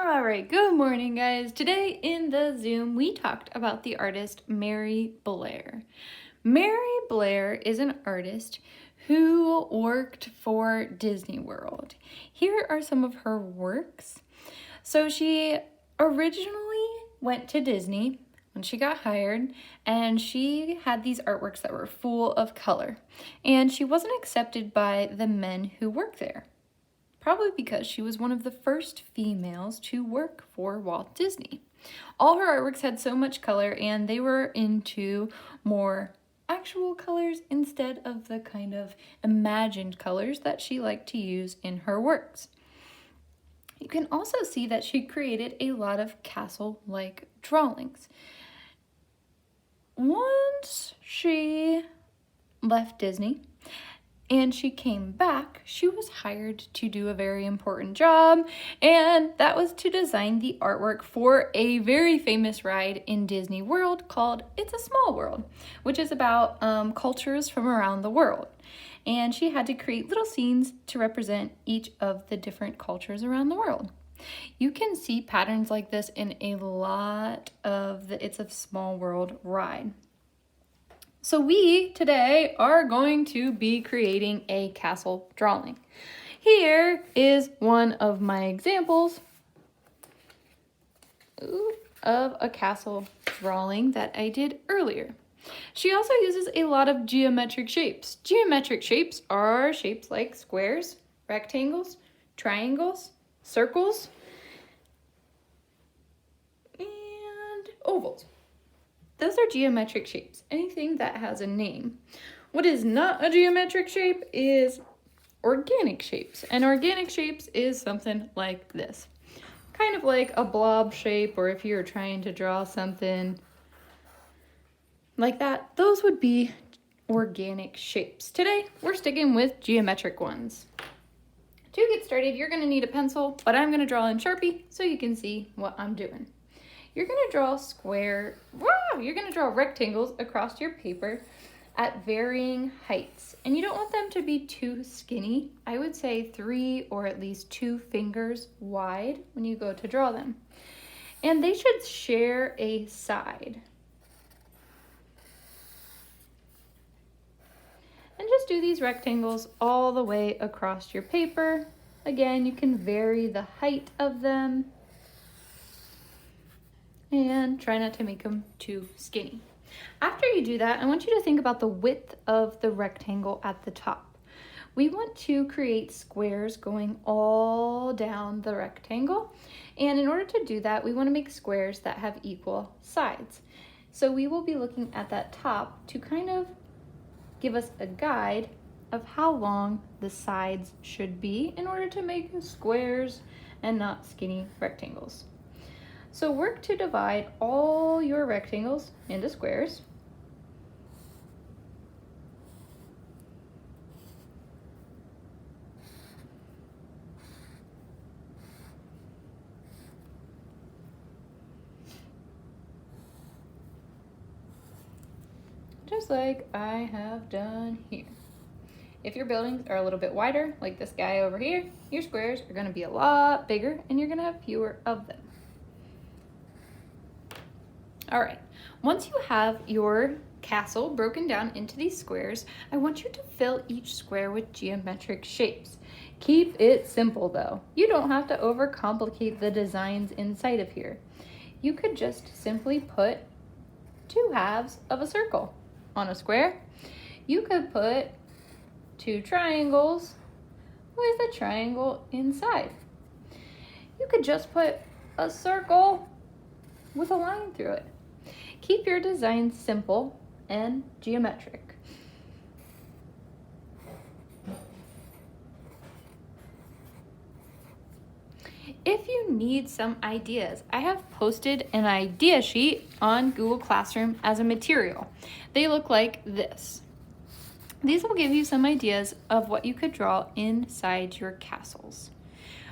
All right, good morning, guys. Today in the Zoom, we talked about the artist Mary Blair. Mary Blair is an artist who worked for Disney World. Here are some of her works. So she originally went to Disney when she got hired, and she had these artworks that were full of color. And she wasn't accepted by the men who worked there. Probably because she was one of the first females to work for Walt Disney. All her artworks had so much color, and they were into more actual colors instead of the kind of imagined colors that she liked to use in her works. You can also see that she created a lot of castle-like drawings. Once she left Disney, and she came back, she was hired to do a very important job, and that was to design the artwork for a very famous ride in Disney World called It's a Small World, which is about cultures from around the world. And she had to create little scenes to represent each of the different cultures around the world. You can see patterns like this in a lot of the It's a Small World ride. So we today are going to be creating a castle drawing. Here is one of my examples of a castle drawing that I did earlier. She also uses a lot of geometric shapes. Geometric shapes are shapes like squares, rectangles, triangles, circles, and ovals. Those are geometric shapes, anything that has a name. What is not a geometric shape is organic shapes. And organic shapes is something like this. Kind of like a blob shape, or if you're trying to draw something like that, those would be organic shapes. Today, we're sticking with geometric ones. To get started, you're gonna need a pencil, but I'm gonna draw in Sharpie so you can see what I'm doing. You're gonna draw rectangles across your paper at varying heights. And you don't want them to be too skinny. I would say 3 or at least 2 fingers wide when you go to draw them. And they should share a side. And just do these rectangles all the way across your paper. Again, you can vary the height of them. And try not to make them too skinny. After you do that, I want you to think about the width of the rectangle at the top. We want to create squares going all down the rectangle. And in order to do that, we want to make squares that have equal sides. So we will be looking at that top to kind of give us a guide of how long the sides should be in order to make squares and not skinny rectangles. So work to divide all your rectangles into squares. Just like I have done here. If your buildings are a little bit wider, like this guy over here, your squares are going to be a lot bigger and you're going to have fewer of them. All right, once you have your castle broken down into these squares, I want you to fill each square with geometric shapes. Keep it simple though. You don't have to overcomplicate the designs inside of here. You could just simply put 2 halves of a circle on a square. You could put 2 triangles with a triangle inside. You could just put a circle with a line through it. Keep your design simple and geometric. If you need some ideas, I have posted an idea sheet on Google Classroom as a material. They look like this. These will give you some ideas of what you could draw inside your castles.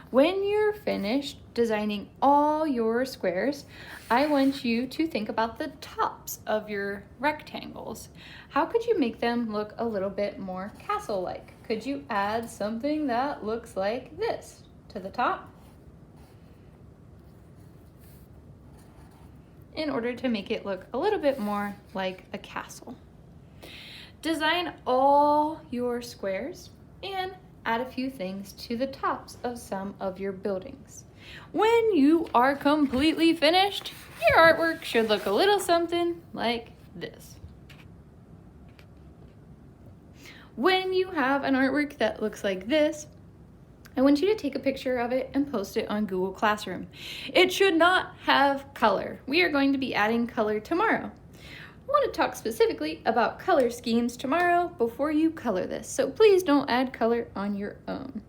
When you're finished designing all your squares, I want you to think about the tops of your rectangles. How could you make them look a little bit more castle-like? Could you add something that looks like this to the top? in order to make it look a little bit more like a castle. Design all your squares and add a few things to the tops of some of your buildings. When you are completely finished, your artwork should look a little something like this. When you have an artwork that looks like this, I want you to take a picture of it and post it on Google Classroom. It should not have color. We are going to be adding color tomorrow. I want to talk specifically about color schemes tomorrow before you color this, so please don't add color on your own.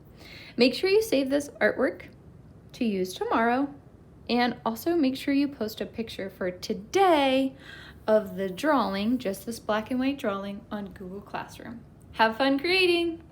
Make sure you save this artwork to use tomorrow, and also make sure you post a picture for today of the drawing, just this black and white drawing, on Google Classroom. Have fun creating!